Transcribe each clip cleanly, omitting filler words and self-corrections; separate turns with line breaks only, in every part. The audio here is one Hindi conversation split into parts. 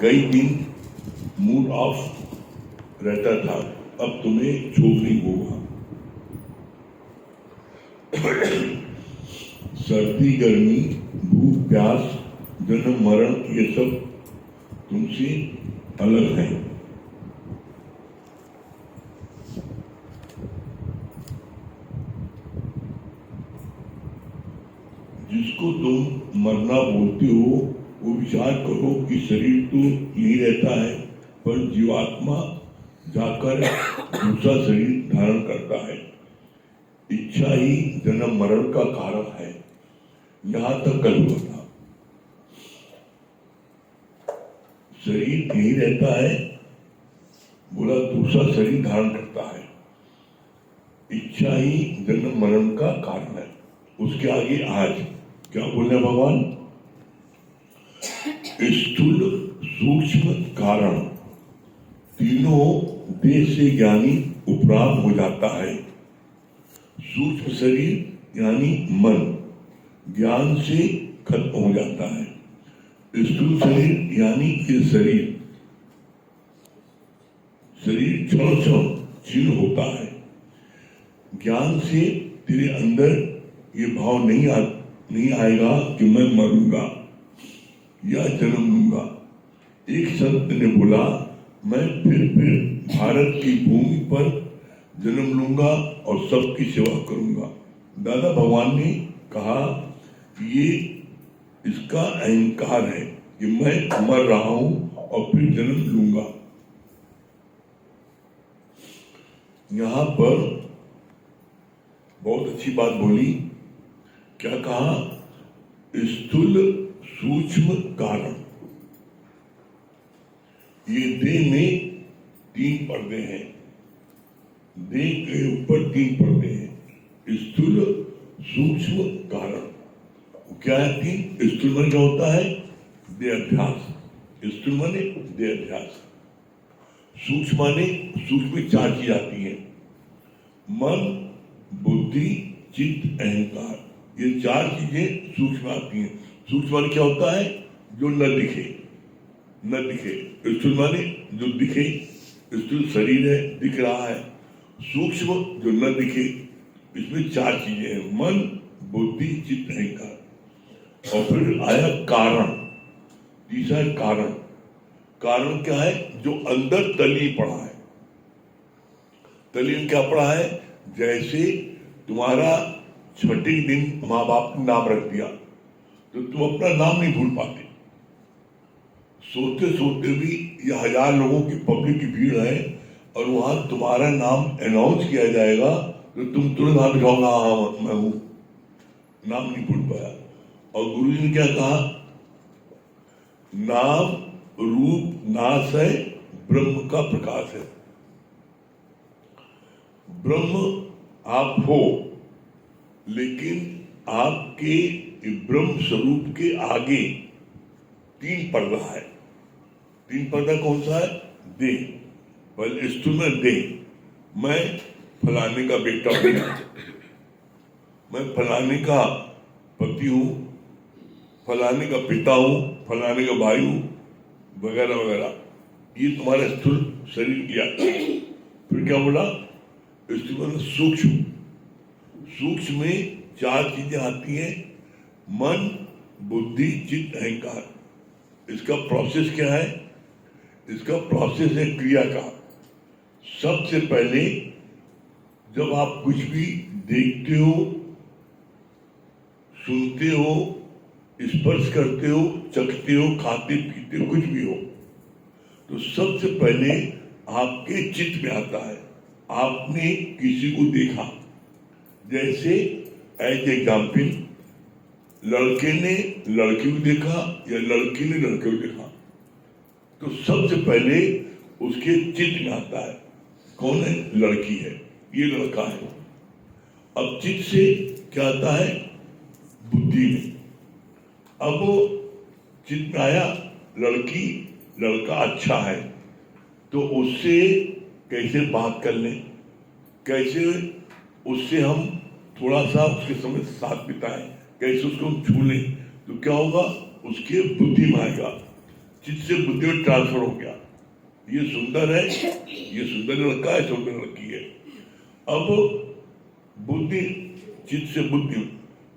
कई दिन मूड ऑफ रहता था, अब तुम्हें छोड़ नहीं होगा। सर्दी गर्मी भूख प्यास जन्म मरण ये सब तुमसे अलग है। जिसको तुम मरना बोलते हो वो विचार करो कि शरीर तो यही रहता है, पर जीवात्मा जाकर दूसरा शरीर धारण करता है। इच्छा ही जन्म मरण का कारण है। यहां तक कल हुआ था। शरीर यही रहता है, बोला दूसरा शरीर धारण करता है। इच्छा ही जन्म मरण का कारण है। उसके आगे आज क्या बोले भगवान? स्थूल सूक्ष्म कारण तीनों देह से ज्ञानी उपराम हो जाता है। सूक्ष्म शरीर यानी मन ज्ञान से खत्म हो जाता है। स्थूल शरीर यानी कि शरीर क्षण क्षण क्षीण होता है। ज्ञान से तेरे अंदर ये भाव नहीं आएगा कि मैं मरूंगा या जन्म लूंगा। एक संत ने बोला, मैं फिर भारत की भूमि पर जन्म लूंगा और सबकी सेवा करूंगा। दादा भगवान ने कहा ये इसका अहंकार है कि मैं मर रहा हूं और फिर जन्म लूंगा। यहां पर बहुत अच्छी बात बोली। क्या कहा? स्थूल सूक्ष्म कारण। ये देह में 3 पर्दे हैं। देह के ऊपर 3 पर्दे हैं। स्थूल सूक्ष्म कारण क्या है? 3। स्थूल मन क्या होता है? देहाध्यास। स्थूल माने देहाध्यास। सूक्ष्म माने सूक्ष्म में 4 चीजें आती हैं। मन बुद्धि चित्त अहंकार। ये 4 चीजें सूक्ष्म आती हैं। सूक्ष्म माने क्या होता है? जो न दिखे। स्थूल माने जो दिखे। स्थूल शरीर है, दिख रहा है। सूक्ष्म जो न दिखे। इसमें 4 चीजें हैं, मन बुद्धि चित्त अहंकार। और फिर आया कारण। तीसरा कारण। कारण क्या है? जो अंदर तली पड़ा है। तली में क्या पड़ा है? जैसे तुम्हारा छठे दिन माँ बाप ने नाम रख दिया तो तुम अपना नाम नहीं भूल पाते। सोते सोते भी ये 1000 लोगों की पब्लिक की भीड़ है और वहां तुम्हारा नाम अनाउंस किया जाएगा तो तुम तुरंत हाथ उठाओगे, हाँ मैं हूं। नाम नहीं भूल पाया। और गुरु जी ने क्या कहा? नाम रूप नाश है, ब्रह्म का प्रकाश है। ब्रह्म आप हो, लेकिन आपके ब्रह्म स्वरूप के आगे 3 पर्दा है। 3 पर्दा कौन सा है? देह। पहले स्थूल में देह। मैं फलाने का बेटा हूं, मैं फलाने का पति हूं, फलाने का पिता हूं, फलाने का भाई हूं, वगैरह वगैरह। ये तुम्हारा स्थूल शरीर किया। फिर क्या बोला? स्थूल में सूक्ष्म। सूक्ष्म में 4 चीजें आती हैं, मन बुद्धि चित्त अहंकार। इसका प्रोसेस क्या है? इसका प्रोसेस है क्रिया का। सबसे पहले जब आप कुछ भी देखते हो, सुनते हो, स्पर्श करते हो, चखते हो, खाते पीते हो, कुछ भी हो, तो सबसे पहले आपके चित्त में आता है। आपने किसी को देखा। जैसे एज एग्जाम्पल, लड़के ने लड़की को देखा या लड़की ने लड़के को देखा, तो सबसे पहले उसके चित्त में आता है कौन है? लड़की है, ये लड़का है। अब चित्त से क्या आता है? बुद्धि में। अब चित्त में आया लड़की, लड़का अच्छा है, तो उससे कैसे बात कर लें, कैसे उससे हम थोड़ा सा उसके समय साथ बिताएं, कैसे उसको हम छू लें, तो क्या होगा? उसके बुद्धि में आएगा। चित्त से बुद्धि में ट्रांसफर हो गया। ये सुंदर है, ये सुंदर लड़का है, सुंदर लड़की है। अब बुद्धि चित्त से बुद्धि,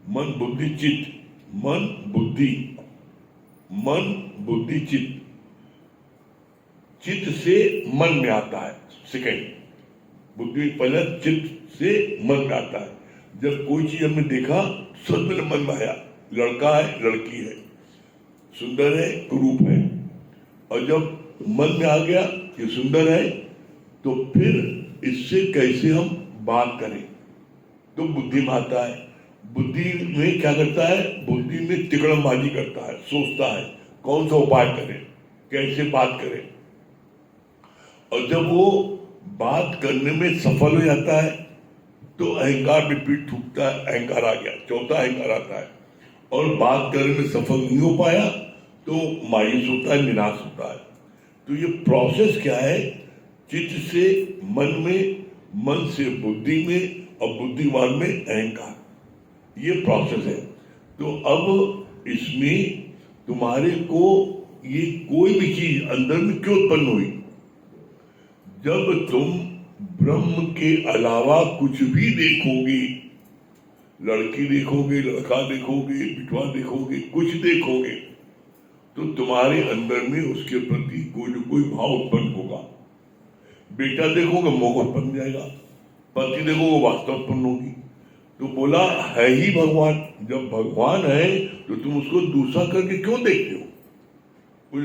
मन बुद्धि चित्त, मन बुद्धि, मन बुद्धि चित्त, चित्त से मन में आता है। सेकंड, बुद्धि पहले चित्त से मन में आता है। जब कोई चीज हमने देखा सब मेरे मन में आया, लड़का है, लड़की है, सुंदर है, रूप है, और जब मन में आ गया ये सुंदर है, तो फिर इससे कैसे हम बात करें, तो बुद्धि में आता है। बुद्धि में क्या करता है, बुद्धि में तिकड़मबाजी करता है, सोचता है कौन सा उपाय करें, कैसे बात करें, और जब वो बात करने में सफल हो जाता है तो अहंकार पे पीठ ठुकता है, अहंकार आ गया, चौथा अहंकार आता है। और बात करने में सफल नहीं हो पाया तो मायूस होता है, निराश होता है। तो ये प्रोसेस क्या है, चित्त से मन में, मन से बुद्धि में, और बुद्धिमान में अहंकार, ये प्रोसेस है। तो अब इसमें तुम्हारे को ये कोई भी चीज अंदर में क्यों उत्पन्न हुई, जब तुम ब्रह्म के अलावा कुछ भी देखोगे, लड़की देखोगे, लड़का देखोगे, बिटवा देखोगे, कुछ देखोगे, तो तुम्हारे अंदर में उसके प्रति कोई न कोई भाव उत्पन्न होगा। बेटा देखोगे मोह उत्पन्न जाएगा, पति देखोगे वास्तव उत्पन्न होगी। तो बोला है ही भगवान, जब भगवान है तो तुम उसको दूसरा करके क्यों देखते हो? कुछ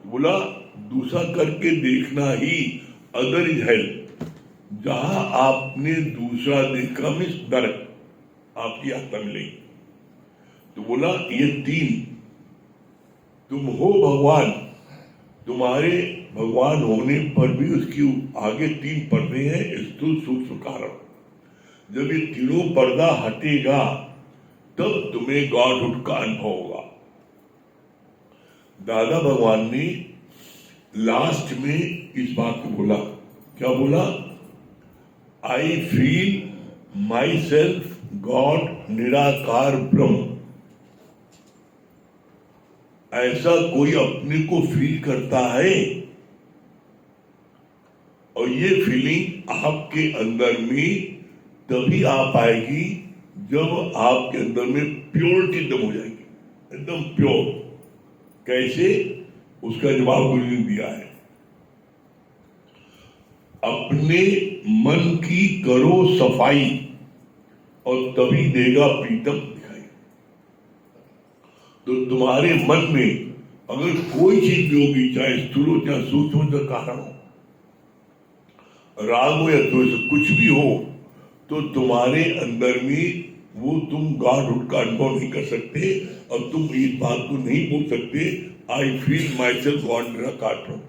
बोला दूसरा करके देखना ही अदर इज हेल्प। जहां आपने दूसरा देखा में नरक, आपकी आत्मा मिलेगी। तो बोला ये तीन, तुम हो भगवान, तुम्हारे भगवान होने पर भी उसकी आगे तीन पर्दे हैं, स्थूल सूक्ष्म कारण। जब ये तीनों पर्दा हटेगा तब तुम्हें गॉडहुड का अनुभव होगा। दादा भगवान ने लास्ट में इस बात को बोला, क्या बोला? I feel my self God, निराकार ब्रह्म। ऐसा कोई अपने को फील करता है, और ये फीलिंग आपके अंदर में तभी आ पाएगी जब आपके अंदर में प्योरिटी एकदम हो जाएगी, एकदम प्योर। कैसे? उसका जवाब गुरु ने दिया है, अपने मन की करो सफाई और तभी देगा प्रीतम दिखाई। तो तुम्हारे मन में अगर कोई चीज भी होगी, चाहे स्थूल हो चाहे सूक्ष्म हो चाहे कारण हो, राग हो या द्वेष, कुछ भी हो, तो तुम्हारे अंदर में वो तुम गॉडहुड का अनुभव नहीं कर सकते, और तुम इस बात को नहीं बोल सकते I feel my self God निराकार ब्रह्म।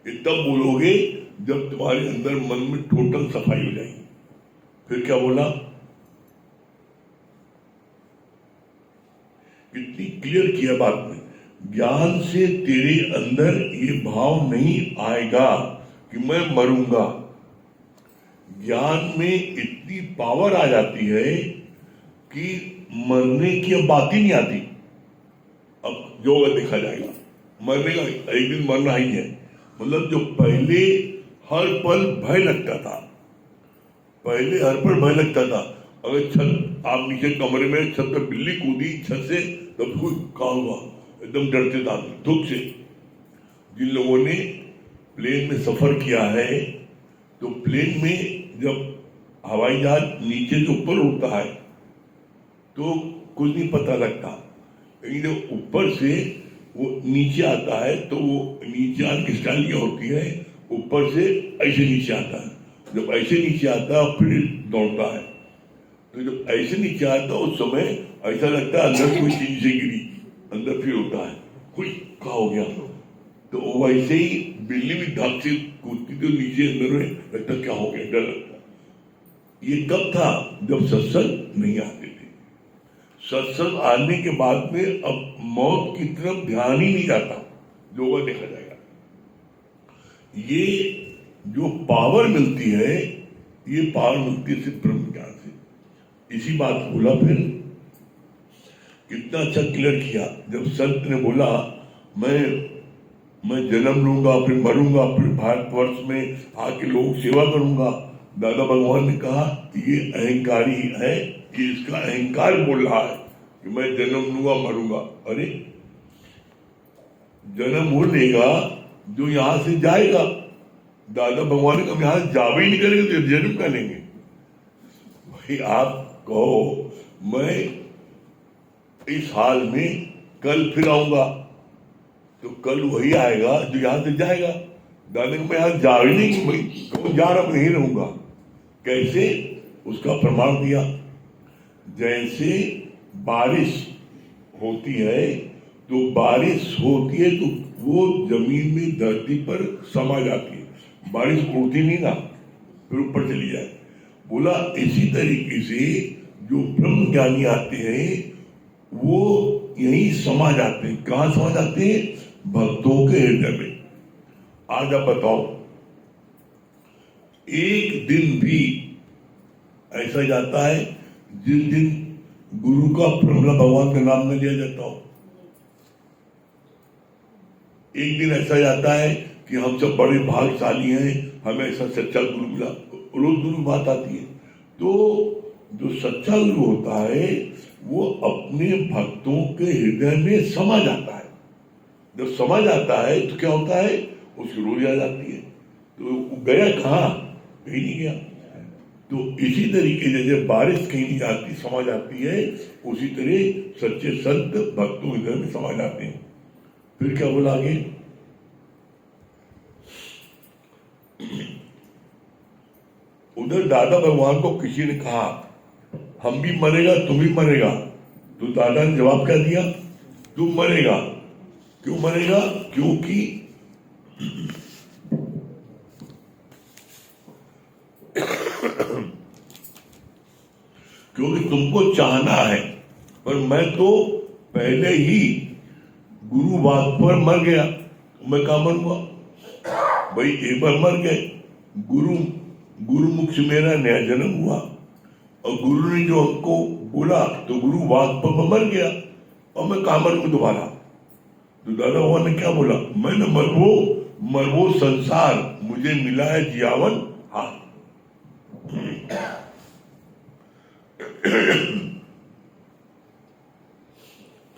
ये तब बोलोगे जब तुम्हारे अंदर मन में टोटल सफाई हो जाएगी। फिर क्या बोला? कितनी क्लियर किया बात में, ज्ञान से तेरे अंदर ये भाव नहीं आएगा कि मैं मरूंगा। ज्ञान में इतनी पावर आ जाती है कि मरने की अब बात ही नहीं आती। अब जो देखा जाएगा, मरने का एक दिन मरना ही है। मतलब जो पहले हर पल भय लगता था, पहले हर पल भय लगता था, अगर छत, आप नीचे कमरे में छत पर बिल्ली कूदी छत से, तब कोई कहा हुआ, एकदम डरते था दुख से। जिन लोगों ने प्लेन में सफर किया है, तो प्लेन में जब हवाई जहाज नीचे से ऊपर उड़ता है तो कुछ नहीं पता लगता, लेकिन जब ऊपर से वो नीचे आता है तो वो नीचे आने की स्टाइल क्या होती है, ऊपर से ऐसे नीचे आता है, जब ऐसे नीचे आता है फिर दौड़ता है। तो जब ऐसे नीचे आता है उस समय ऐसा लगता है अंदर कोई चीज से गिरी, अंदर फिर होता है कुछ क्या हो गया। तो वैसे ही बिल्ली भी धाक से कूदती तो नीचे अंदर में लगता क्या हो गया, डर लगता। ये कब था? जब सत्संग नहीं आते थे। सत्संग आने के बाद में अब मौत की तरफ ध्यान ही नहीं जाता, जो वह देखा जाएगा। ये जो पावर मिलती है, ये पावर मिलती है सिर्फ ब्रह्म ज्ञान से। इसी बात बोला, फिर कितना अच्छा क्लियर किया जब संत ने बोला मैं जन्म लूंगा, फिर मरूंगा, फिर भारतवर्ष में आके लोगों की सेवा करूंगा। दादा भगवान ने कहा ये अहंकारी है, कि इसका अहंकार बोल रहा है कि मैं जन्म लूंगा मरूंगा। अरे जन्म वो लेगा जो यहां से जाएगा। दादा भगवान ने कहा यहां जा भी नहीं करेंगे तो जन्म कर लेंगे। भाई आप कहो मैं इस हाल में कल फिर आऊंगा, तो कल वही आएगा जो यहां से जाएगा। दादा को मैं यहां जा ही नहीं, भाई कहूँ जा रहा नहीं रहूंगा। कैसे? उसका प्रमाण दिया। जैसे बारिश होती है तो बारिश होती है तो वो जमीन में धरती पर समा जाती है, बारिश उड़ती नहीं ना, फिर ऊपर चली जाए। बोला इसी तरीके से जो ब्रह्म ज्ञानी आते हैं वो यही समा जाते हैं। कहाँ समा जाते हैं? भक्तों के हृदय में। आज आप बताओ, एक दिन भी ऐसा जाता है जिस दिन गुरु का प्रमला भगवान का नाम न लिया जाता हो? एक दिन ऐसा जाता है कि हम सब बड़े भाग्यशाली हैं, हमें ऐसा सच्चा गुरु मिला, रोज गुरु बात आती है। तो जो सच्चा गुरु होता है वो अपने भक्तों के हृदय में समा जाता है। जब समा जाता है तो क्या होता है? उसकी रोज आ जाती है। तो गया कहाँ? कहीं नहीं गया। तो इसी तरीके से जब बारिश कहीं नहीं जाती, समा जाती है, उसी तरह सच्चे संत भक्तों के हृदय में समा जाते हैं। फिर क्या बोला आगे? उधर दादा भगवान को किसी ने कहा हम भी मरेगा तुम भी मरेगा। तो दादा ने जवाब क्या दिया? तुम मरेगा। क्यों मरेगा? क्योंकि तुमको चाहना है, पर मैं तो पहले ही गुरु बात पर मर गया, मैं कहाँ मरूंगा? भाई एक बार मर गए, गुरुमुख से मेरा नया जन्म हुआ और गुरु ने जो हमको बोला तो गुरु बात पर मर गया, और मैं कहाँ मरूंगा दोबारा? तो दादा भगवान ने क्या बोला? मैं न मरवो संसार मुझे मिला है जियावन। हाँ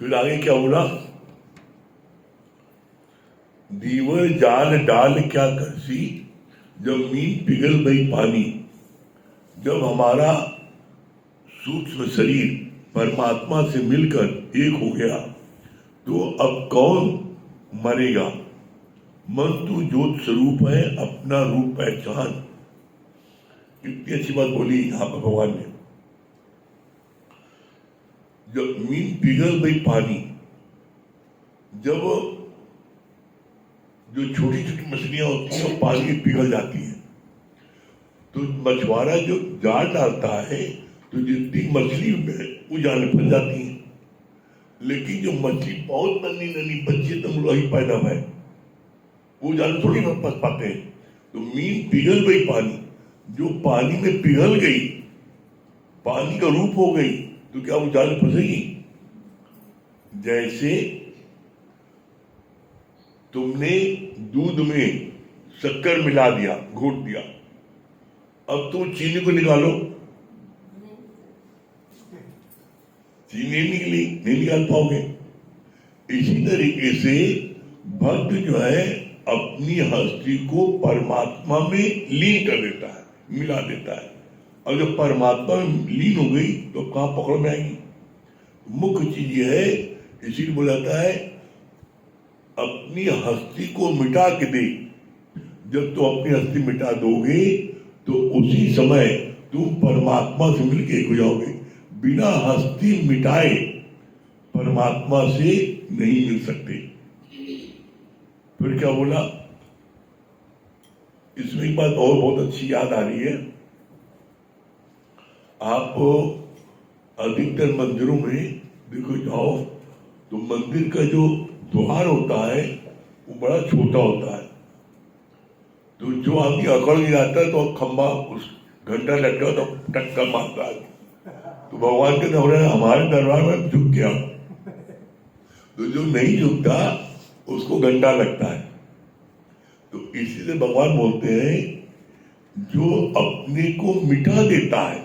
फिर आगे क्या बोला? दीवर जाल डाल क्या करसी, जब मीन पिघल गई पानी। जब हमारा सूक्ष्म शरीर परमात्मा से मिलकर एक हो गया तो अब कौन मरेगा? मन तू ज्योत स्वरूप है, अपना रूप पहचान। कितनी अच्छी बात बोली यहां पर भगवान ने। जब मीन पिघल गई पानी, जब जो छोटी छोटी मछलियां होती हैं पानी में पिघल जाती हैं, तो मछुआरा जो जाल डालता है तो जितनी मछली में वो जाल में फंस जाती है। लेकिन जो मछली बहुत नन्ही नन्ही बच्ची तक वही पैदा है, वो जाल थोड़ी ना फंस पाते हैं। तो मीन पिघल गई पानी, जो पानी में पिघल गई, पानी का रूप हो गई, तो क्या वो जाल में फंसेगी? जैसे तुमने दूध में शक्कर मिला दिया, घोट दिया, अब तुम चीनी को निकालो, चीनी निकली, नहीं निकाल पाओगे। इसी तरीके से भक्त जो है अपनी हस्ती को परमात्मा में लीन कर देता है, मिला देता है। और जब परमात्मा में लीन हो गई तो कहाँ पकड़ में आएगी? मुख्य चीज ये है, इसीलिए बोला जाता है अपनी हस्ती को मिटा के दे। जब तो अपनी हस्ती मिटा दोगे तो उसी समय तुम परमात्मा से मिलके एक हो जाओगे। बिना हस्ती मिटाए परमात्मा से नहीं मिल सकते। फिर क्या बोला? इसमें एक बात और बहुत अच्छी याद आ रही है। आप अधिकतर मंदिरों में देखो जाओ तो मंदिर का जो द्वार होता है वो बड़ा छोटा होता है। तो जो आदमी अकड़ जाता है तो खंबा उस घंटा लटका तो टक्का मारता है। तो भगवान के दरबार, हमारे दरबार में झुक गया। तो जो नहीं झुकता उसको गंदा लगता है। तो इसीलिए भगवान बोलते हैं जो अपने को मिटा देता है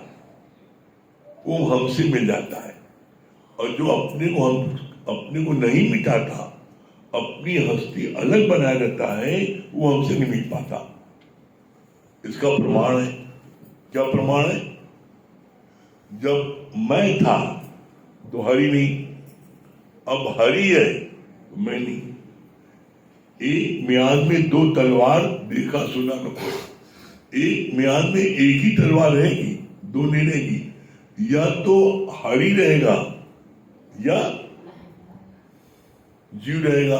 वो हमसे मिल जाता है, और जो अपने को नहीं मिटाता, अपनी हस्ती अलग बनाए रहता है, वो हमसे नहीं मिट पाता। इसका प्रमाण है। क्या प्रमाण है? जब मैं था तो हरि नहीं, अब हरि है तो मैं नहीं। एक म्यान में दो तलवार देखा सुना न कोई। एक म्यान में एक ही तलवार रहेगी, दो नहीं रहेगी। या तो हरि रहेगा या जीव रहेगा।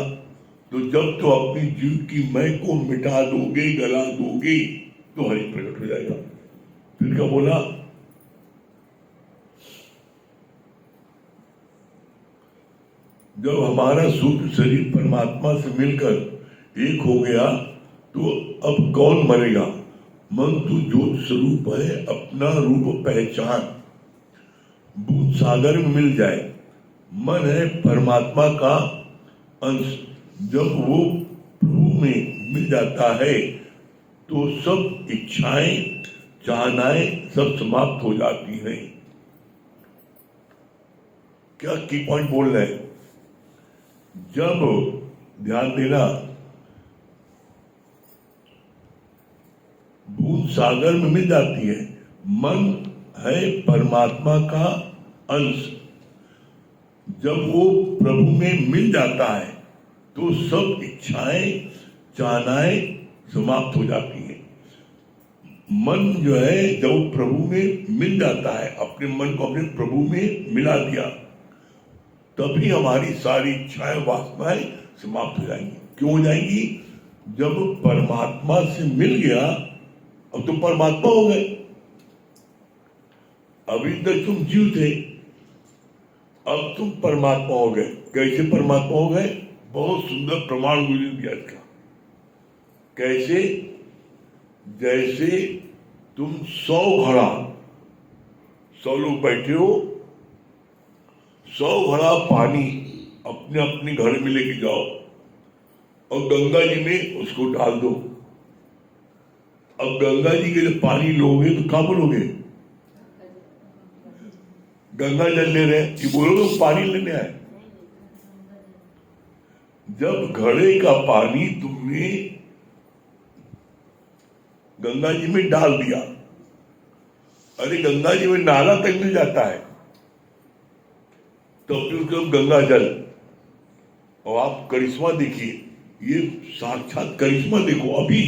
तो जब तो अपनी जीव की मैं को मिटा दोगे, गला दोगे, तो हरि प्रकट हो जाएगा। फिर क्या बोला? जब हमारा सूक्ष्म शरीर परमात्मा से मिलकर एक हो गया तो अब कौन मरेगा? मन तो ज्योत स्वरूप है, अपना रूप पहचान। भूत सागर में मिल जाए। मन है परमात्मा का अंश। जब वो प्रभु में मिल जाता है तो सब इच्छाएं, चाहनाएं सब समाप्त हो जाती हैं। क्या की पॉइंट बोल रहे हैं? जब ध्यान देना, भूत सागर में मिल जाती है। मन है परमात्मा का अंश। जब वो प्रभु में मिल जाता है तो सब इच्छाएं, चाहनाएं समाप्त हो जाती हैं। मन जो है जब प्रभु में मिल जाता है, अपने मन को अपने प्रभु में मिला दिया, तभी हमारी सारी इच्छाएं, वासनाएं समाप्त हो जाएंगी। क्यों हो जाएंगी? जब परमात्मा से मिल गया, अब तुम परमात्मा हो गए। अभी तक तुम जीव थे, अब तुम परमात्मा हो गए। कैसे परमात्मा हो गए? बहुत सुंदर प्रमाण गुरु दिया इसका। कैसे? जैसे तुम 100 घड़ा, 100 लोग बैठे हो, 100 घड़ा पानी अपने अपने घर में लेके जाओ और गंगा जी में उसको डाल दो। अब गंगा जी के लिए पानी लोगे तो कहाँ बोलोगे? गंगा जल ले रहे, ये बोलोगे पानी लेने आए। जब घड़े का पानी तुमने गंगा जी में डाल दिया, अरे गंगा जी में नाला तक मिल जाता है, तो फिर उसको गंगा जल। और आप करिश्मा देखिए, ये साक्षात करिश्मा देखो। अभी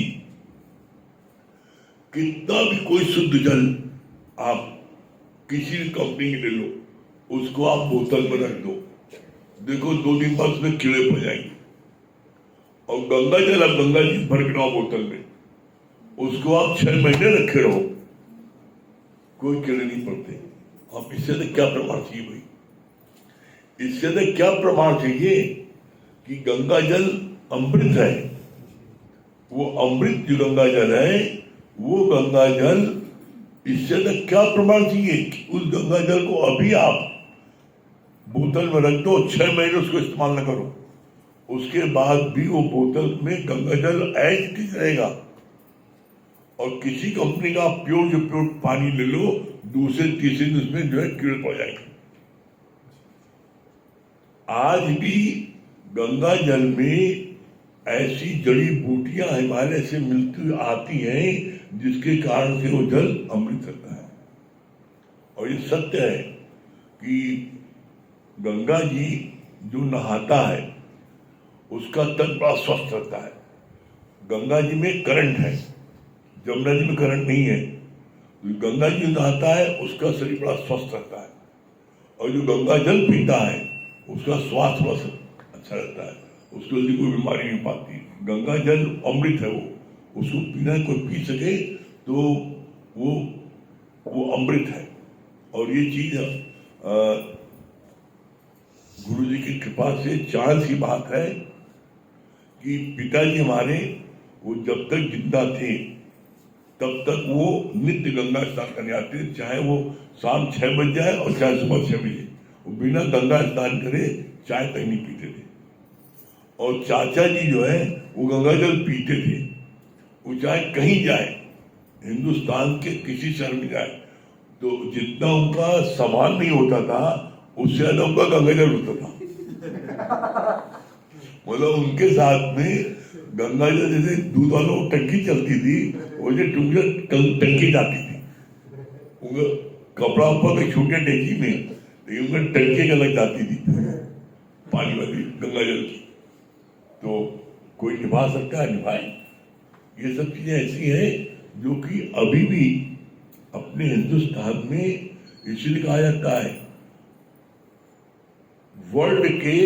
कितना भी कोई शुद्ध जल आप किसी भी कंपनी के ले लो, उसको आप बोतल में रख दो, देखो 2 दिन बाद उसमें कीड़े पड़ जाएंगे। और गंगा जल आप गंगा जी भर के लाओ बोतल में, उसको आप 6 महीने रखे रहो, कोई कीड़े नहीं पड़ते। आप इससे तो क्या प्रमाण चाहिए भाई? इससे तो क्या प्रमाण चाहिए कि गंगा जल अमृत है। वो अमृत जो गंगा जल है, वो गंगा जल, इससे तो क्या प्रमाण चाहिए कि उस गंगा जल को अभी आप बोतल में रख दो, 6 महीने उसको इस्तेमाल न करो, उसके बाद भी वो बोतल में गंगा जल ऐज की रहेगा। और किसी कंपनी का प्योर जो प्योर पानी ले लो, दूसरे तीसरे दिन उसमें जो है कीड़े पड़ जाएंगे। आज भी गंगा जल में ऐसी जड़ी बूटियां हिमालय से मिलती आती हैं जिसके कारण से वो जल अमृत रहता है। और ये सत्य है कि गंगा जी जो नहाता है उसका तन बड़ा स्वस्थ रहता है। गंगा जी में करंट है, जमुना जी में करंट नहीं है। तो गंगा जी नहाता है उसका शरीर बड़ा स्वस्थ रहता है, और जो गंगा जल पीता है उसका स्वास्थ्य बड़ा अच्छा रहता है, उसको जल्दी कोई बीमारी नहीं पाती। गंगा जल अमृत है, वो उसको पीना कोई पी सके तो वो अमृत है। और ये चीज गुरु जी की कृपा से चांस की बात है कि पिताजी हमारे वो जब तक जिंदा थे तब तक वो नित्य गंगा स्नान करने आते थे, चाहे वो शाम 6 बज जाए और चाहे सुबह 6 बजे, वो बिना गंगा स्नान करे चाय तक नहीं पीते थे। और चाचा जी जो है वो गंगा जल पीते थे। वो चाहे कहीं जाए, हिंदुस्तान के किसी शहर में जाए, तो जितना उनका सामान नहीं होता था उससे ज्यादा उनका गंगा जल होता था। मतलब उनके साथ में गंगा जल, जैसे दूध वालों को टंकी चलती थी वैसे टंकी जाती थी। उनका कपड़ा ऊपर में छोटे टंकी में, लेकिन उनका टंकी अलग जाती थी पानी वाली गंगा जल की। तो कोई निभा सकता है, निभाए। ये सब चीजें ऐसी हैं जो कि अभी भी अपने हिंदुस्तान में इसलिए कहा जाता है वर्ल्ड के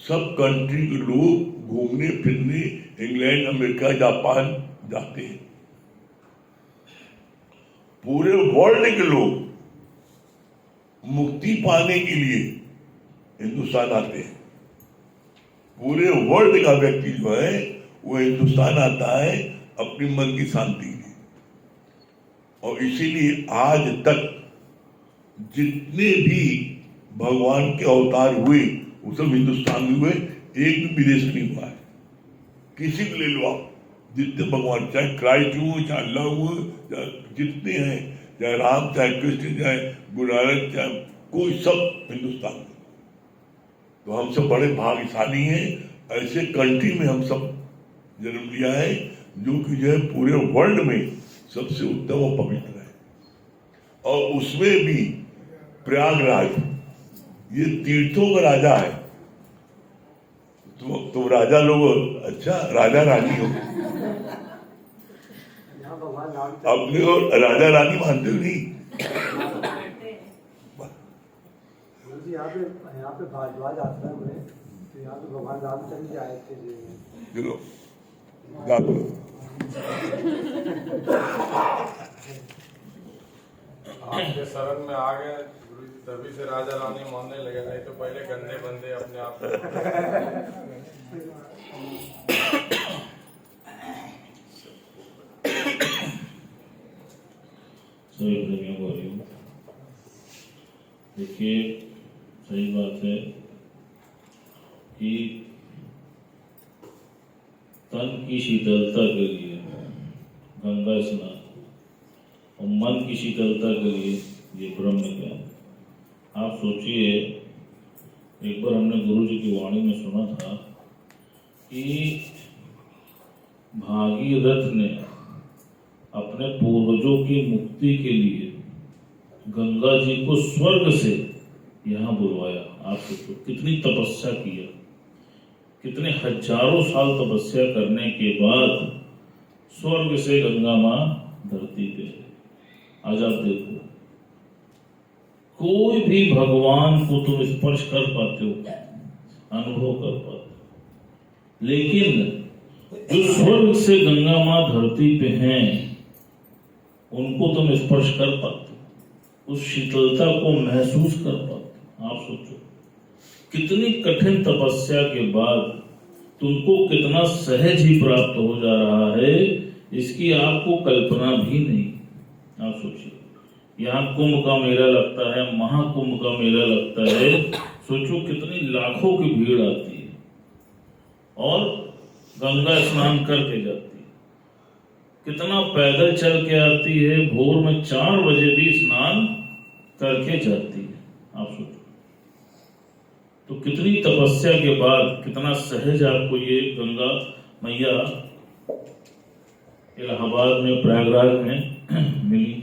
सब कंट्री के लोग घूमने फिरने इंग्लैंड, अमेरिका, जापान जाते हैं। पूरे वर्ल्ड के लोग मुक्ति पाने के लिए हिंदुस्तान आते हैं। पूरे वर्ल्ड का व्यक्ति जो है वो हिंदुस्तान आता है अपनी मन की शांति के लिए। और इसीलिए आज तक जितने भी भगवान के अवतार हुए वो सब हिंदुस्तान में हुए, एक भी विदेश नहीं हुआ है। किसी को ले लो आप, जितने भगवान, चाहे क्राइस्ट हुए, चाहे अल्लाह हुए, चाहे जितने हैं, चाहे राम, चाहे कृष्ण, चाहे गुरु नानक, चाहे कोई, सब हिंदुस्तान में। तो हम सब बड़े भाग्यशाली हैं, ऐसे कंट्री में हम सब जन्म लिया है जो कि जो है पूरे वर्ल्ड में सबसे उत्तम और पवित्र है। और उसमें भी प्रयागराज ये तीर्थों का राजा है। तो राजा लोग, अच्छा राजा रानी हो, अपने को राजा रानी मानते हो नहीं?
यहाँ पे भारद्वाज आता है मुझे, तो यहाँ पे भगवान रामचंद्र जी आए थे।
चलो गा दो।
आपके शरण में आ गए तभी से राजा रानी मानने लगे, नहीं तो पहले गंदे बंदे अपने आप
देखिए सही बात है कि तन की शीतलता के लिए गंगा स्नान और मन की शीतलता के लिए ये ब्रह्म ज्ञान। आप सोचिए, एक बार हमने गुरु जी की वाणी में सुना था कि भागीरथ ने अपने पूर्वजों की मुक्ति के लिए गंगा जी को स्वर्ग से यहाँ बुलवाया। आप सोचो कितनी तपस्या किया, कितने हजारों साल तपस्या करने के बाद स्वर्ग से गंगा माँ धरती पे। आज आप देखो, कोई भी भगवान को तुम स्पर्श कर पाते हो, अनुभव कर पाते हो, लेकिन जो स्वर्ग से गंगा माँ धरती पे हैं उनको तुम स्पर्श कर पाते हो, उस शीतलता को महसूस कर पाते हो। आप सोचो कितनी कठिन तपस्या के बाद तुमको कितना सहज ही प्राप्त हो जा रहा है, इसकी आपको कल्पना भी नहीं। आप सोचिए, यहाँ कुंभ का मेला लगता है, महाकुंभ का मेला लगता है, सोचो कितनी लाखों की भीड़ आती है और गंगा स्नान करके जाती है, कितना पैदल चल के आती है, भोर में 4 बजे भी स्नान करके जाती है। आप सोचो तो कितनी तपस्या के बाद कितना सहज आपको ये गंगा मैया इलाहाबाद में, प्रयागराज में मिली।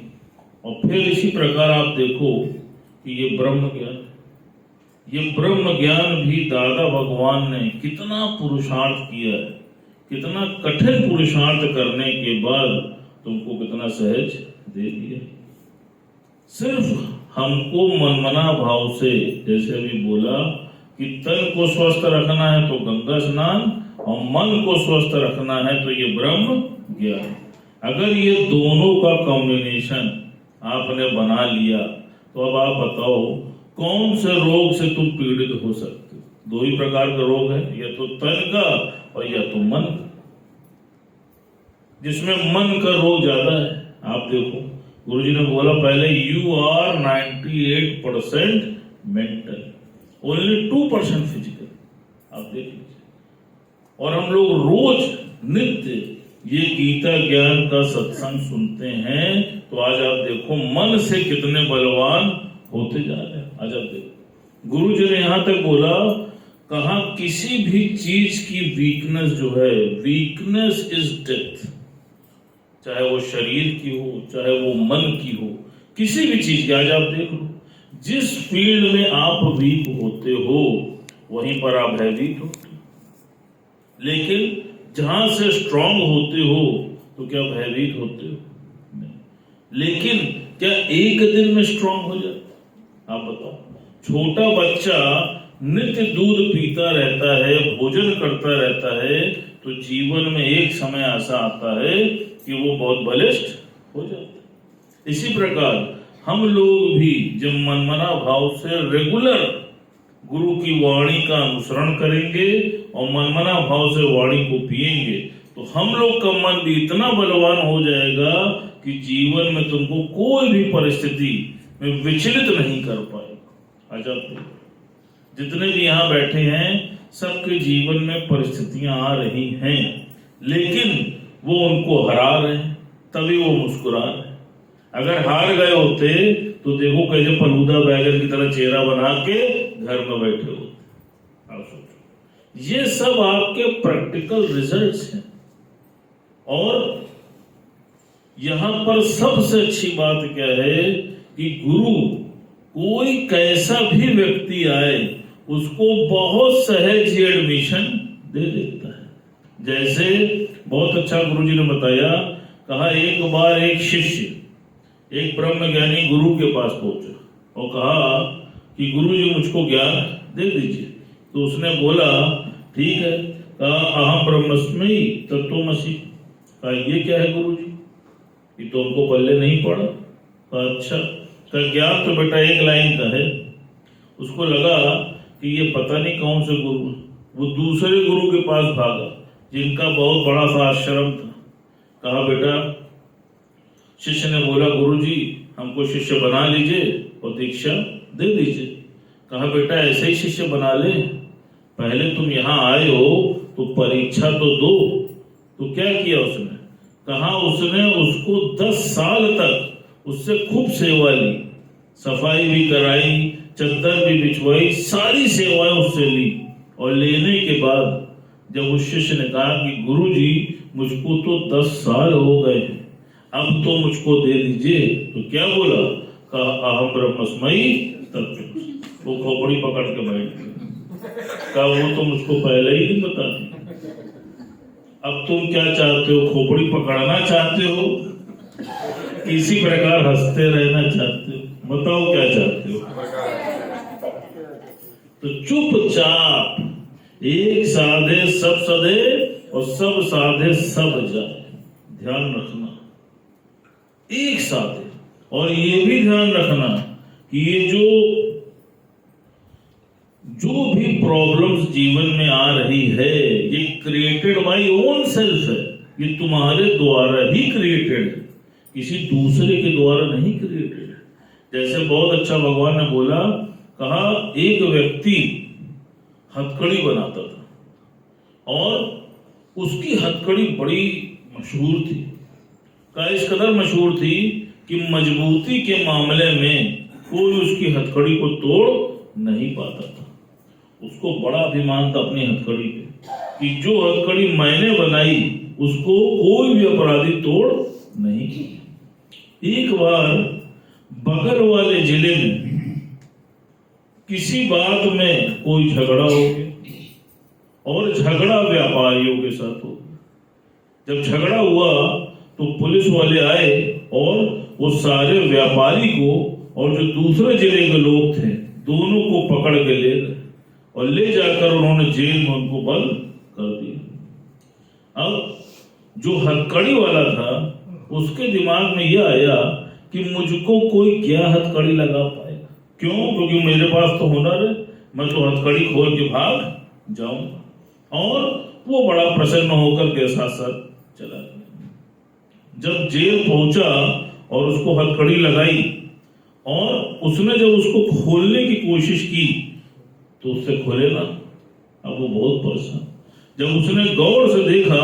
और फिर इसी प्रकार आप देखो कि ये ब्रह्म ज्ञान, ये ब्रह्म ज्ञान भी दादा भगवान ने कितना पुरुषार्थ किया है, कितना कठिन पुरुषार्थ करने के बाद तुमको कितना सहज दे दिया। सिर्फ हमको मनमना भाव से, जैसे अभी बोला कि तन को स्वस्थ रखना है तो गंगा स्नान, और मन को स्वस्थ रखना है तो ये ब्रह्म ज्ञान। अगर ये दोनों का कॉम्बिनेशन आपने बना लिया तो अब आप बताओ कौन से रोग से तुम पीड़ित हो सकते हो। 2 ही प्रकार का रोग है, या तो तन का और या तो मन का। जिसमें मन का रोग ज्यादा है, आप देखो गुरुजी ने बोला पहले, you are 98% mental, only 2% physical. आप देख लीजिए, और हम लोग रोज नित्य ये गीता ज्ञान का सत्संग सुनते हैं, तो आज आप देखो मन से कितने बलवान होते जा रहे हैं। आज आप देखो गुरु जी ने यहां तक बोला, कहा किसी भी चीज की वीकनेस जो है, वीकनेस इज डेथ। चाहे वो शरीर की हो, चाहे वो मन की हो, किसी भी चीज की। आज आप देख लो, जिस फील्ड में आप वीक होते हो वहीं पर आप भयभीत होते हो, लेकिन जहां से स्ट्रांग होते हो तो क्या भयभीत होते हो? नहीं। लेकिन क्या एक दिन में स्ट्रांग हो जाता? आप बताओ। छोटा बच्चा नित्य दूध पीता रहता है, भोजन करता रहता है, तो जीवन में एक समय ऐसा आता है कि वो बहुत बलिष्ठ हो जाता है। इसी प्रकार हम लोग भी जब मनमना भाव से रेगुलर गुरु की वाणी का अनुसरण करेंगे और मनमना भाव से वाणी को पिएंगे, तो हम लोग का मन भी इतना बलवान हो जाएगा कि जीवन में तुमको कोई भी परिस्थिति में विचलित नहीं कर पाएगा। आज आप जितने भी यहाँ बैठे हैं, सबके जीवन में परिस्थितियां आ रही हैं, लेकिन वो उनको हरा रहे हैं, तभी वो मुस्कुरा रहे हैं। अगर हार गए होते तो देखो कैसे फलूदा बैगन की तरह चेहरा बना के घर में बैठे होते। आप सोचो, ये सब आपके प्रैक्टिकल रिजल्ट्स हैं। और यहां पर सबसे अच्छी बात क्या है कि गुरु कोई कैसा भी व्यक्ति आए उसको बहुत सहज ही एडमिशन दे देता है। जैसे बहुत अच्छा गुरु जी ने बताया, कहा एक बार एक शिष्य एक ब्रह्म ज्ञानी गुरु के पास पहुंचा और कहा कि गुरु जी मुझको ज्ञान दे दीजिए। तो उसने बोला ठीक है। कहा अहम ब्रह्मस्मि तत्त्वमसि। कहा ये क्या है गुरु जी, ये तो हमको पल्ले नहीं पड़ा। कहा अच्छा। कहा ज्ञान तो बेटा एक लाइन का है। उसको लगा कि ये पता नहीं कौन से गुरु, वो दूसरे गुरु के पास भागा जिनका बहुत बड़ा सा आश्रम था। कहा बेटा, शिष्य ने बोला गुरुजी हमको शिष्य बना लीजिए और दीक्षा दे दीजिए। कहा बेटा ऐसे ही शिष्य बना ले, पहले तुम यहाँ आए हो तो परीक्षा तो दो। तो क्या किया उसने? कहा उसने उसको 10 साल तक उससे खूब सेवा ली, सफाई भी कराई, चद्दर भी बिछवाई, सारी सेवाएं उससे ली। और लेने के बाद जब उस शिष्य ने कहा कि गुरुजी मुझको तो 10 साल हो गए, अब तो मुझको दे दीजिए, तो क्या बोला? कहा अहम ब्रह्मस्मि तत्त्वमसि। वो खोपड़ी पकड़ के बैठ गए। कहा वो तो मुझको पहले ही नहीं बता दी। अब तुम क्या चाहते हो? खोपड़ी पकड़ना चाहते हो, इसी प्रकार हंसते रहना चाहते हो? बताओ क्या चाहते हो? तो चुपचाप एक साधे सब सधे और सब साधे सब जाए। ध्यान रखना, एक साधे। और ये भी ध्यान रखना कि ये जो भी प्रॉब्लम्स जीवन में आ रही है, ये क्रिएटेड बाय ओन सेल्फ है। ये तुम्हारे द्वारा ही क्रिएटेड है, किसी दूसरे के द्वारा नहीं क्रिएटेड है। जैसे बहुत अच्छा भगवान ने बोला, कहा एक व्यक्ति हथकड़ी बनाता था और उसकी हथकड़ी बड़ी मशहूर थी। का इस कदर मशहूर थी कि मजबूती के मामले में कोई उसकी हथकड़ी को तोड़ नहीं पाता था। उसको बड़ा अभिमान था अपनी हथकड़ी पे कि जो हथकड़ी मैंने बनाई उसको कोई भी अपराधी तोड़ नहीं। एक बार बगल वाले जिले में किसी बात में कोई झगड़ा हो गया और झगड़ा व्यापारियों के साथ हो गया। जब झगड़ा हुआ तो पुलिस वाले आए और वो सारे व्यापारी को और जो दूसरे जिले के लोग थे दोनों को पकड़ के ले गए और ले जाकर उन्होंने जेल में उनको बंद कर दिया। अब जो हथकड़ी वाला था उसके दिमाग में यह आया कि मुझको कोई क्या हथकड़ी लगा पाएगा। क्यों? क्योंकि मेरे पास तो हुनर है, मैं तो हथकड़ी खोल के भाग जाऊंगा। और वो बड़ा प्रसन्न होकर के साथ साथ चला गया। जब जेल पहुंचा और उसको हथकड़ी लगाई और उसने जब उसको खोलने की कोशिश की तो उससे खोले ना। अब वो बहुत परेशान, जब उसने गौर से देखा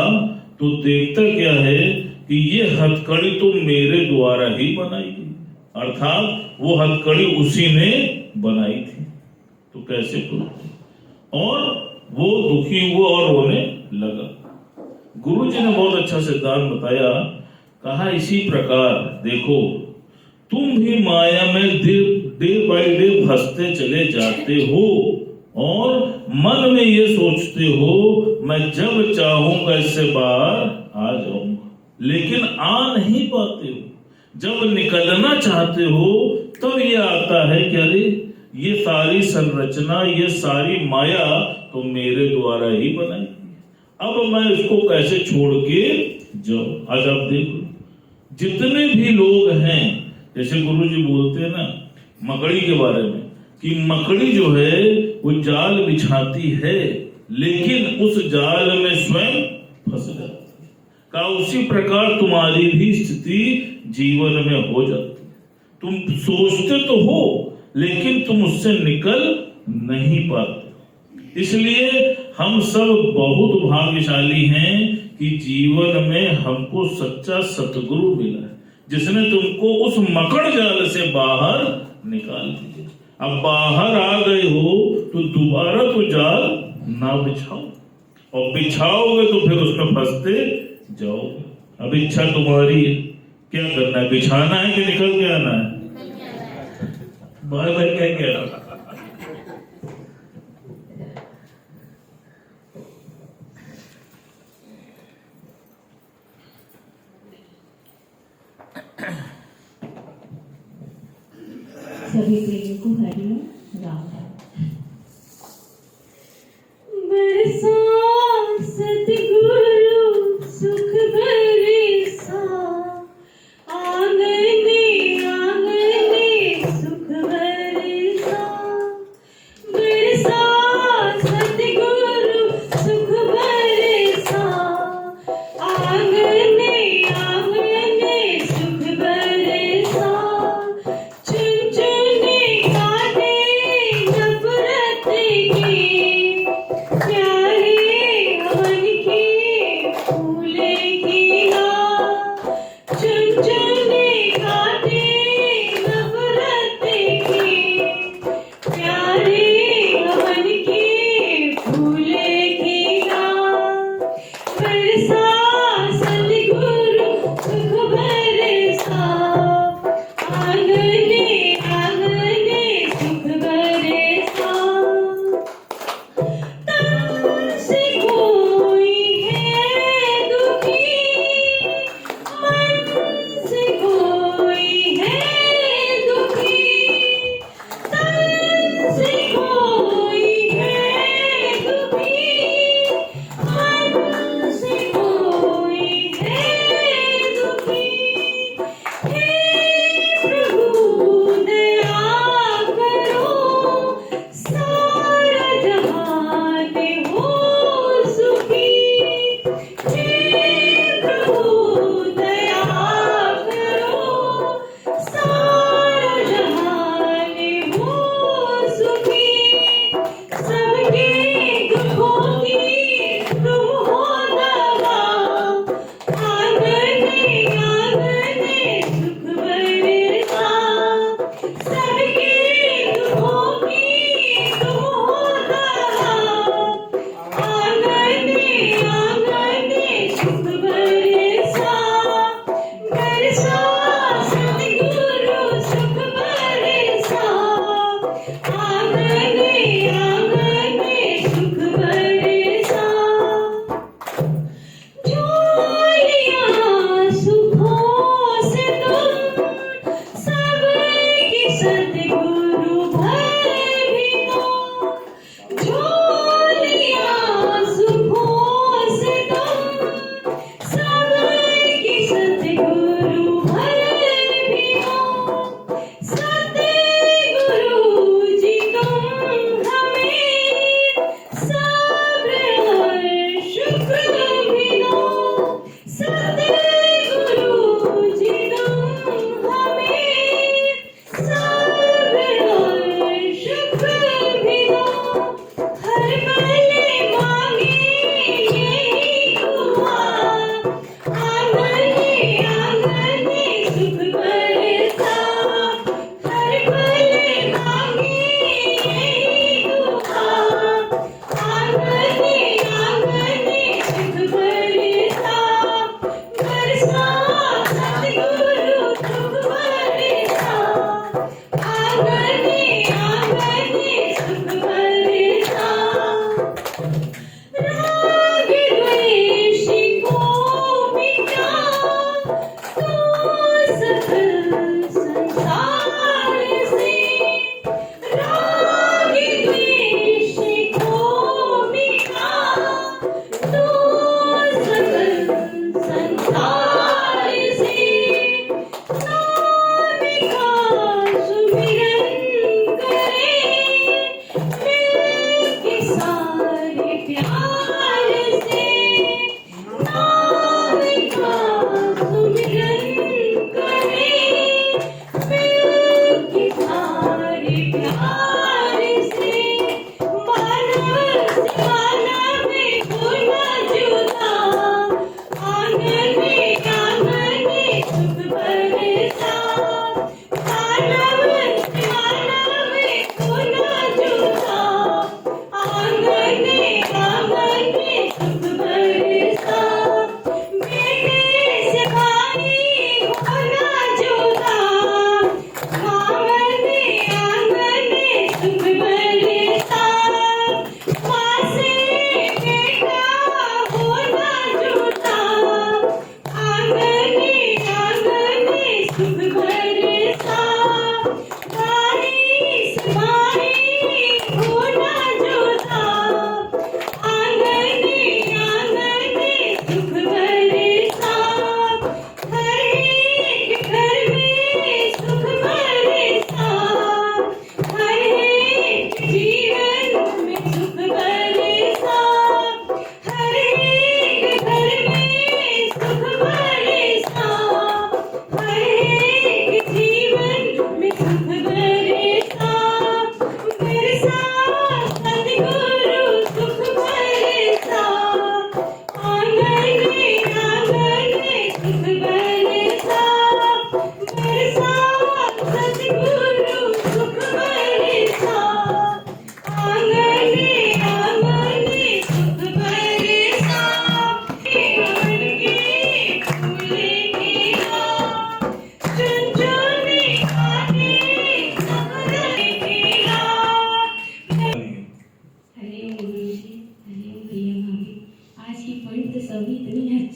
तो देखता क्या है कि ये हथकड़ी तो मेरे द्वारा ही बनाई गई, अर्थात वो हथकड़ी उसी ने बनाई थी, तो कैसे पूछते। और वो दुखी हुआ और रोने लगा। गुरु जी ने बहुत अच्छा सिद्धांत बताया, कहा इसी प्रकार देखो तुम भी माया में डे बाय डे फंसते चले जाते हो और मन में ये सोचते हो मैं जब चाहूंगा इससे बाहर आ जाऊंगा, लेकिन आ नहीं पाते हो। जब निकलना चाहते हो तो ये आता है कि अरे ये सारी संरचना, ये सारी माया तो मेरे द्वारा ही बनाई, अब मैं इसको कैसे छोड़ के जाऊं। आज आप देखो जितने भी लोग हैं, जैसे गुरु जी बोलते हैं ना मकड़ी के बारे में, कि मकड़ी जो है वो जाल बिछाती है लेकिन उस जाल में स्वयं फंस जाती है। का उसी प्रकार तुम्हारी भी स्थिति जीवन में हो जाती है। तुम सोचते तो हो लेकिन तुम उससे निकल नहीं पाते। इसलिए हम सब बहुत भाग्यशाली हैं कि जीवन में हमको सच्चा सतगुरु मिला है, जिसने तुमको उस मकड़ जाल से बाहर निकाल दिया। अब बाहर आ गए हो तो दोबारा तो जाल ना बिछाओ, और बिछाओगे तो फिर उसमें फंसते जाओगे। अब इच्छा तुम्हारी है, क्या करना है, बिछाना है कि निकल के आना है। बाय बाय क्या कह रहा।
सभी प्रेमी को हरिओम राम राम। बरसा सतगुरु सुख बरसा, आंगने आंगने सुख बरसा। बरसा सतगुरु सुख बरसा, आंगने आंगने सुख बरसा।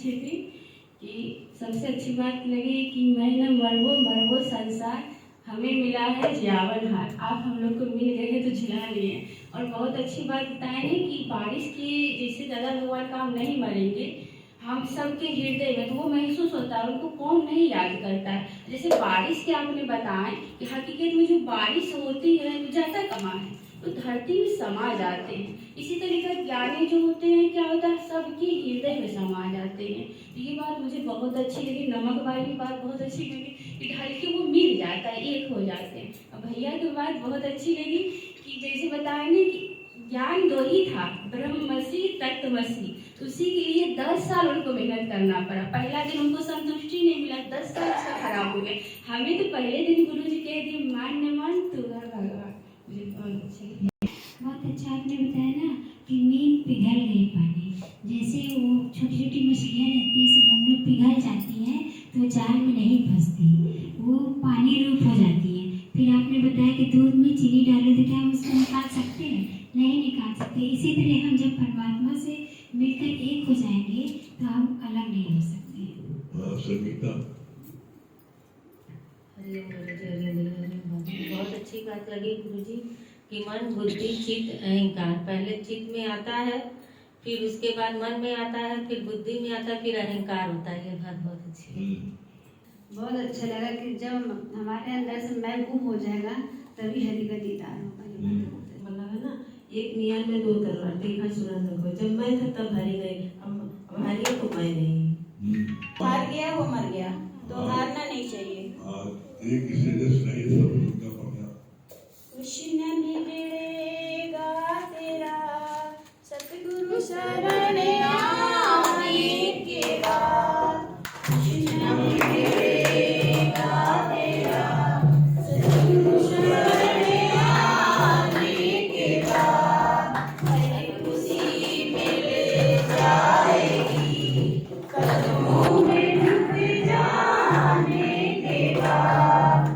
अच्छे थे कि सबसे अच्छी बात लगी कि मैं न मरवो संसार हमें मिला है जियावन हार, आप हम लोग को मिल गए हैं तो झिला लिए हैं। और बहुत अच्छी बात बताए हैं कि बारिश की जैसे दादा भगवान का हम नहीं मरेंगे, हम सबके हृदय में तो वो महसूस होता है, उनको कौन नहीं याद करता है। जैसे बारिश के आपने बताया कि हकीकत में जो बारिश होती है वो जाता कमा है तो धरती में समा जाते हैं। इसी तरीके ज्ञानी जो होते हैं क्या होता है सबके हृदय में समा जाते हैं। ये बात मुझे बहुत अच्छी लगी, नमक वाली बात बहुत अच्छी लगी कि ढल के वो मिल जाता है, एक हो जाते हैं। अब भैया की बात बहुत अच्छी लगी कि जैसे बताया ना कि ज्ञान दो ही था, ब्रह्मसी तत्वमसी, उसी के लिए 10 साल उनको मेहनत करना पड़ा। पहला दिन उनको संतुष्टि नहीं मिला, 10 साल उसका खराब हो गए। हमें तो पहले दिन गुरु जी कह दिए मान न मान तू घर भगवान। मुझे बहुत अच्छा लगा।
बहुत अच्छा आपने बताया ना कि मीन पिघल गई पानी, जैसे वो छोटी छोटी मछलियाँ रहती हैं सब हम लोग पिघल जाती हैं तो जाल में नहीं फंसती, वो पानी रूप हो जाती है। फिर आपने बताया कि दूध में चीनी डालो तो क्या हम उसको निकाल सकते हैं? नहीं निकाल सकते। इसी तरह हम जब परमात्मा से मिलकर एक हो जाएंगे तो हम अलग नहीं हो सकते।
संगीता
हरिओम गुरुजी, हरिओम। बहुत अच्छी बात लगी गुरुजी कि मन बुद्धि चित्त अहंकार, पहले चित्त में आता है, फिर उसके बाद मन में आता है, फिर बुद्धि में आता है, फिर अहंकार होता है। ये बात बहुत अच्छी है।
बहुत अच्छा लगा कि जब हमारे अंदर से मैं गुम हो जाएगा तभी हरि का दीदार होगा।
मतलब है ना, एक नियर में 2 तलवार, देखा सुना सबको। जब मैं था तब हरी गई, अब हरी है तो मैं नहीं।
हार गया वो मर गया, तो हारना नहीं चाहिए।
एक सीरियस नहीं सब का पढ़ना।
कुछ न बिगड़ेगा तेरा सतगुरु शरण आने के बाद, कुछ न बिगड़ेगा तेरा सतगुरु शरण आने के बाद, हरि खुशी मिल जाएगी कदमों में डूब जाने के बाद।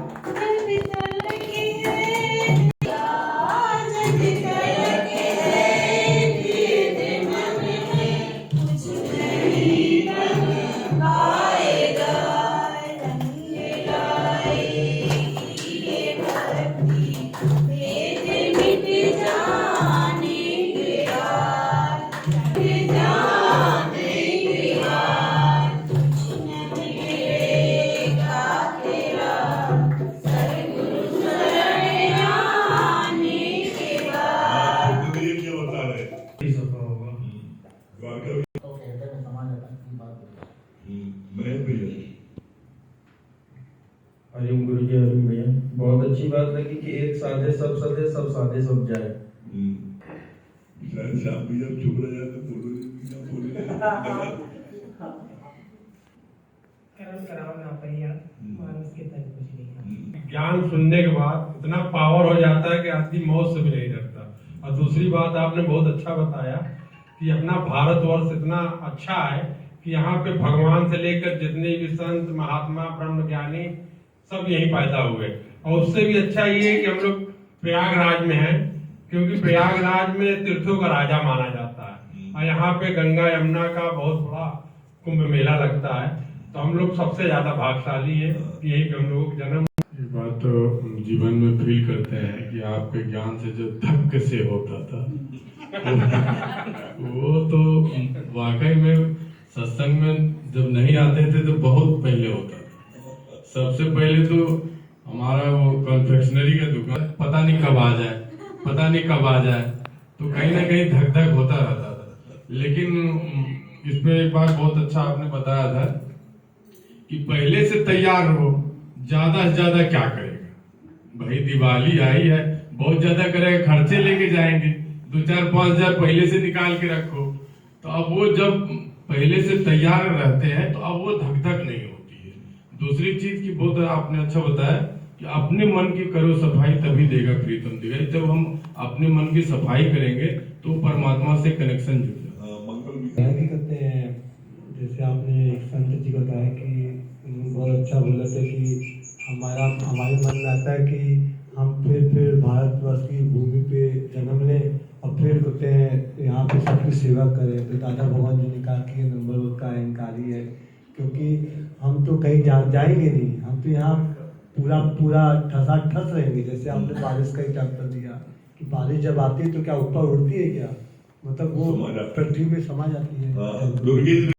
हरिओम गुरुजी, हरिओम भैया। बहुत अच्छी बात लगी कि एक साधे सब सधे, सब साधे सब जाए।
शायद शाम भी जब चुप रह जाते
ज्ञान सुनने के बाद इतना पावर हो जाता है कि आदमी मौत से भी नहीं डरता। और दूसरी बात आपने बहुत अच्छा बताया कि अपना भारतवर्ष इतना अच्छा है कि यहाँ पे भगवान से लेकर जितने भी संत महात्मा ब्रह्मज्ञानी सब यहीं पैदा हुए। और उससे भी अच्छा ये है कि हम लोग प्रयागराज में हैं, क्योंकि प्रयागराज में तीर्थों का राजा माना जाता है और यहाँ पे गंगा यमुना का बहुत बड़ा कुंभ मेला लगता है। तो हम लोग सबसे ज्यादा भाग्यशाली है कि यही हम लोगों का जन्म।
ये बात तो जीवन में फील करते हैं कि आपके ज्ञान से जो धक्के से होता था वो तो वाकई में सत्संग में जब नहीं आते थे तो बहुत पहले होता था। सबसे पहले तो हमारा वो कन्फेक्शनरी का दुकान पता नहीं कब आ जाए, पता नहीं कब आ जाए, तो कहीं ना कहीं धक धक होता रहता था। लेकिन इसमें एक बात बहुत अच्छा आपने बताया था कि पहले से तैयार रहो, ज्यादा से ज्यादा क्या करेगा भाई, दिवाली आई है, बहुत ज्यादा करेगा, खर्चे लेके जाएंगे, 2-4-5 हजार पहले से निकाल के रखो। तो अब वो जब पहले से तैयार रहते हैं तो अब वो धक धक नहीं होती है। दूसरी चीज की बहुत आपने अच्छा बताया कि अपने मन की करो सफाई तभी देगा प्रीतम देगा। जब हम अपने मन की सफाई करेंगे तो परमात्मा से कनेक्शन जुड़ जाएगा।
करते हैं जैसे आपने एक संत जी बताया कि बहुत अच्छा बोला था कि हमारे मन में आता है कि हम फिर भारतवर्ष की भूमि पे जन्म लें और फिर कहते हैं यहाँ पे सबकी सेवा करें। तो दादा भगवान जी ने कहा कि ये नंबर 1 का अहंकारी है, क्योंकि हम तो कहीं जाएंगे नहीं, हम तो यहाँ पूरा ठस रहेंगे। जैसे आपने बारिश का एग्जाम्पल दिया कि बारिश जब आती है तो क्या ऊपर उड़ती है क्या, मतलब वो
समा जाती है।
पृथ्वी में समा जाती है।
दुर्गे